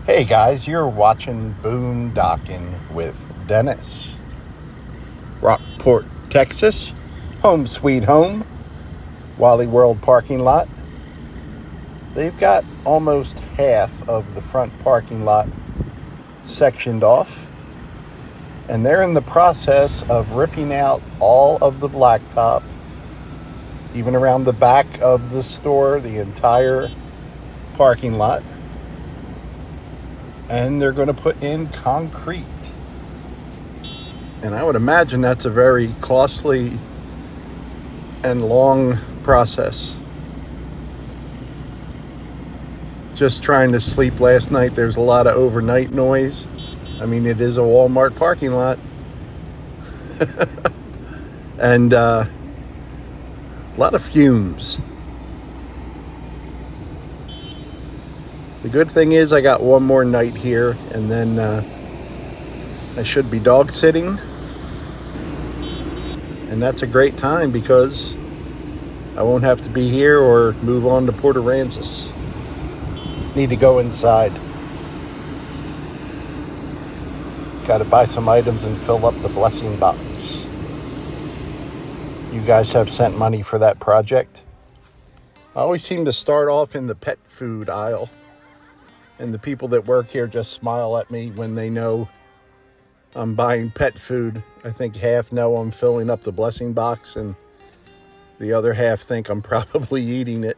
Hey guys, you're watching Boondocking with Dennis. Rockport, Texas, home sweet home, Wally World parking lot. They've got almost half of the front parking lot sectioned off, and they're in the process of ripping out all of the blacktop, even around the back of the store, the entire parking lot. And they're going to put in concrete. And I would imagine that's a very costly and long process. Just trying to sleep last night, there's a lot of overnight noise. I mean, it is a Walmart parking lot. And a lot of fumes. The good thing is I got one more night here, and then I should be dog sitting. And that's a great time because I won't have to be here or move on to Port Aransas. Need to go inside. Got to buy some items and fill up the blessing box. You guys have sent money for that project. I always seem to start off in the pet food aisle. And the people that work here just smile at me when they know I'm buying pet food. I think half know I'm filling up the blessing box, and the other half think I'm probably eating it.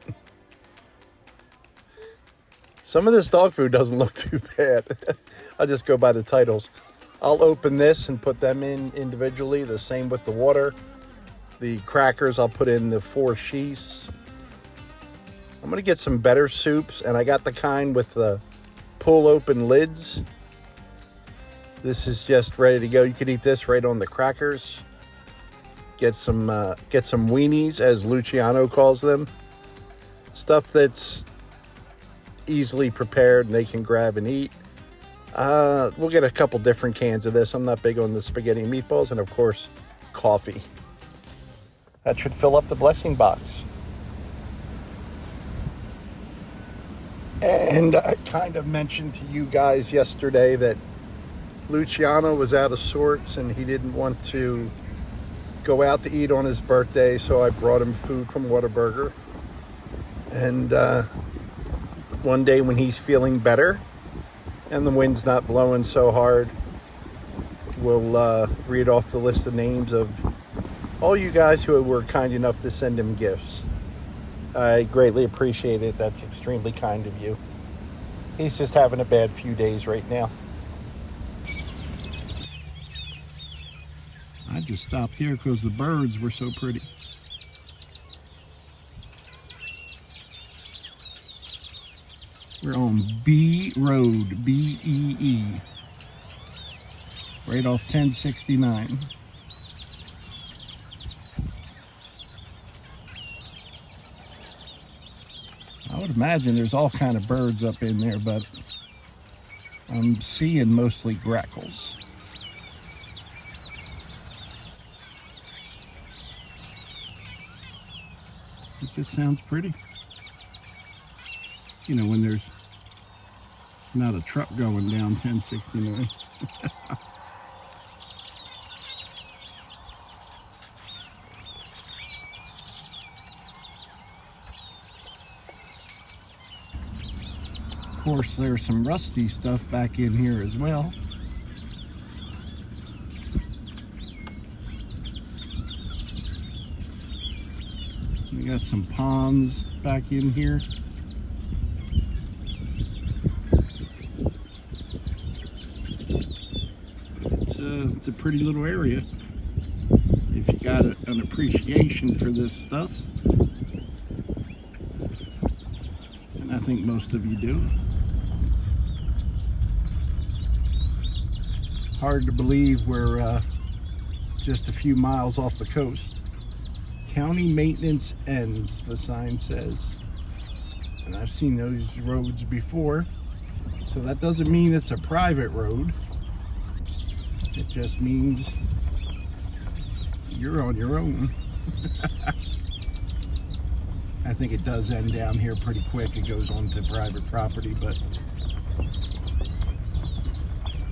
Some of this dog food doesn't look too bad. I'll just go by the titles. I'll open this and put them in individually. The same with the water. The crackers, I'll put in the 4 sheaths. I'm going to get some better soups, and I got the kind with the pull open lids. This is just ready to go. You could eat this right on the crackers. Get some weenies, as Luciano calls them. Stuff that's easily prepared and they can grab and eat. We'll get a couple different cans of this. I'm not big on the spaghetti and meatballs, and of course, coffee. That should fill up the blessing box. And I kind of mentioned to you guys yesterday that Luciano was out of sorts and he didn't want to go out to eat on his birthday, so I brought him food from Whataburger. And one day when he's feeling better and the wind's not blowing so hard, we'll read off the list of names of all you guys who were kind enough to send him gifts. I greatly appreciate it. That's extremely kind of you. He's just having a bad few days right now. I just stopped here because the birds were so pretty. We're on B Road, B-E-E. Right off 1069. I would imagine there's all kind of birds up in there, but I'm seeing mostly grackles. It just sounds pretty. You know, when there's not a truck going down 1069. Of course, there's some rusty stuff back in here as well. We got some ponds back in here. It's a pretty little area if you got an appreciation for this stuff. And I think most of you do. Hard to believe we're just a few miles off the coast. County maintenance ends, the sign says. And I've seen those roads before. So that doesn't mean it's a private road. It just means you're on your own. I think it does end down here pretty quick. It goes on to private property, but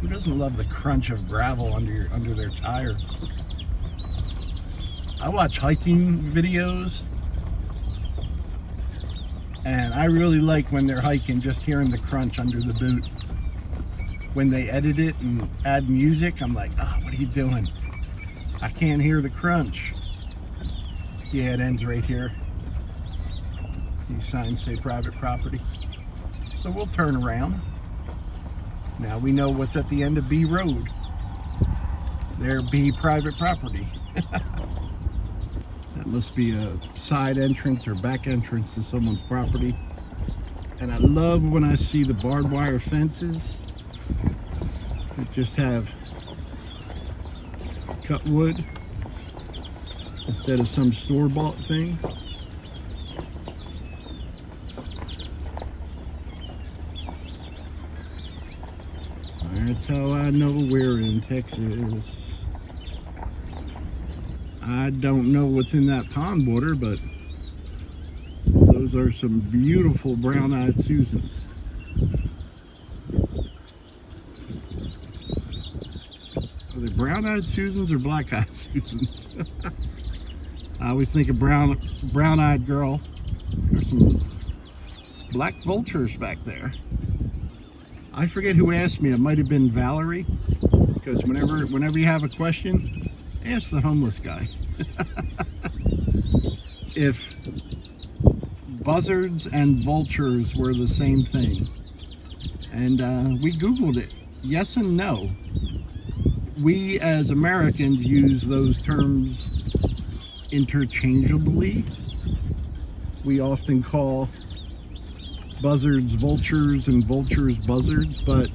Who doesn't love the crunch of gravel under their tire? I watch hiking videos, and I really like when they're hiking, just hearing the crunch under the boot. When they edit it and add music, I'm like, oh, what are you doing? I can't hear the crunch. Yeah, it ends right here. These signs say private property. So we'll turn around. Now we know what's at the end of B Road. There B private property. That must be a side entrance or back entrance to someone's property. And I love when I see the barbed wire fences that just have cut wood instead of some store-bought thing. That's how I know we're in Texas. I don't know what's in that pond water, but those are some beautiful brown-eyed Susans. Are they brown-eyed Susans or black-eyed Susans? I always think of brown-eyed girl. There's some black vultures back there. I forget who asked me. It might have been Valerie, because whenever you have a question, ask the homeless guy. If buzzards and vultures were the same thing, and we Googled it. Yes and no. We as Americans use those terms interchangeably. We often call buzzards vultures and vultures buzzards, but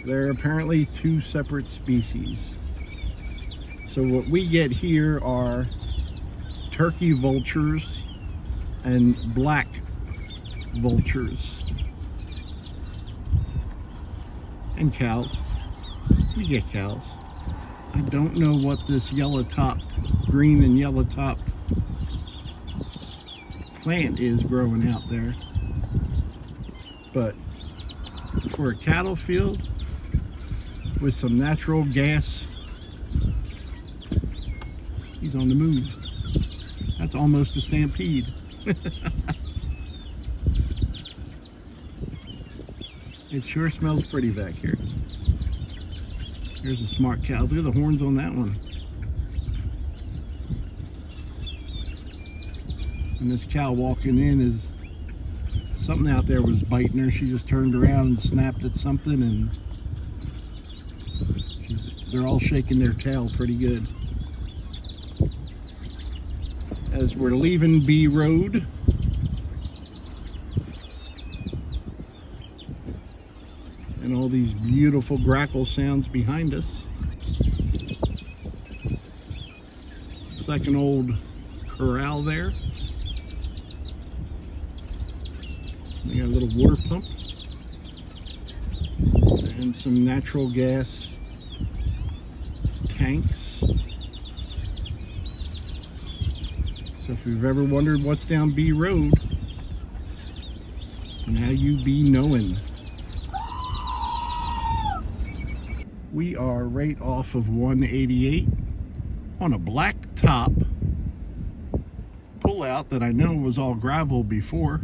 they're apparently two separate species. So what we get here are turkey vultures and black vultures. And cows. We get cows. I don't know what this yellow-topped, green and yellow-topped plant is growing out there. But for a cattle field with some natural gas, he's on the move. That's almost a stampede. It sure smells pretty back here. Here's a smart cow. Look at the horns on that one. And this cow walking in is something out there was biting her. She just turned around and snapped at something, and they're all shaking their tail pretty good. As we're leaving B Road, and all these beautiful grackle sounds behind us. It's like an old corral there. They got a little water pump and some natural gas tanks. So if you've ever wondered what's down B Road, now you be knowing. We are right off of 188 on a black top pullout that I know was all gravel before.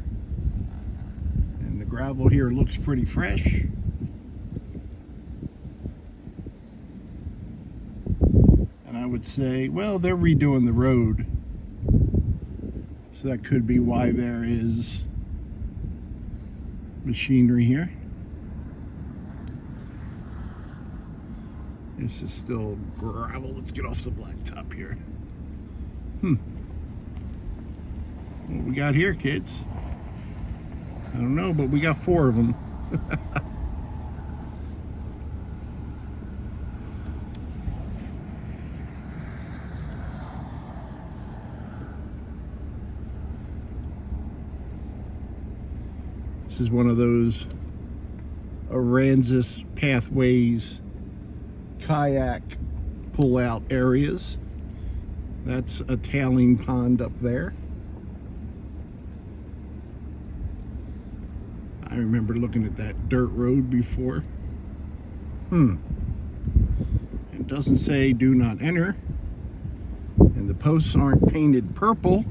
And the gravel here looks pretty fresh. And I would say, well, they're redoing the road. So that could be why there is machinery here. This is still gravel. Let's get off the blacktop here. What we got here, kids? I don't know, but we got 4 of them. This is one of those Aransas Pathways kayak pull-out areas. That's a tailing pond up there. I remember looking at that dirt road before. It doesn't say do not enter. And the posts aren't painted purple.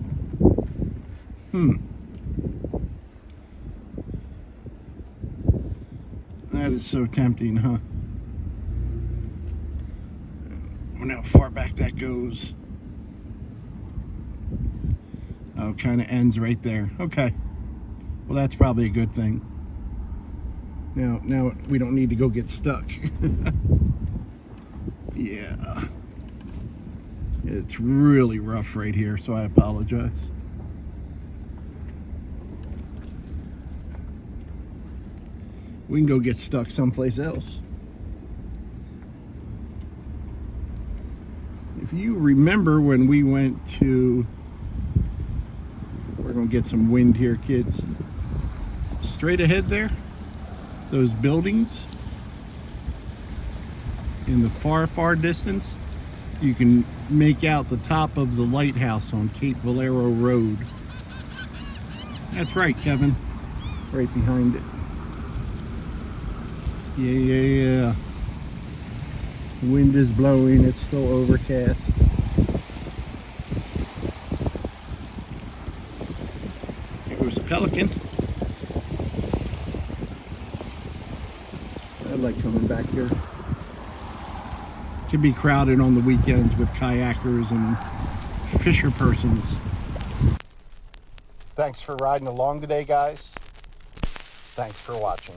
That is so tempting, huh? I wonder how far back that goes. Oh, kind of ends right there. Okay. Well, that's probably a good thing. Now we don't need to go get stuck. Yeah. It's really rough right here, so I apologize. We can go get stuck someplace else. If you remember when we went to, we're gonna get some wind here, kids. Straight ahead there, those buildings in the far distance, you can make out the top of the lighthouse on Cape Valero Road. That's right, Kevin. Right behind it. Yeah. The wind is blowing. It's still overcast. Here goes a pelican. I like coming back here. Can be crowded on the weekends with kayakers and fisher persons. Thanks for riding along today, guys. Thanks for watching.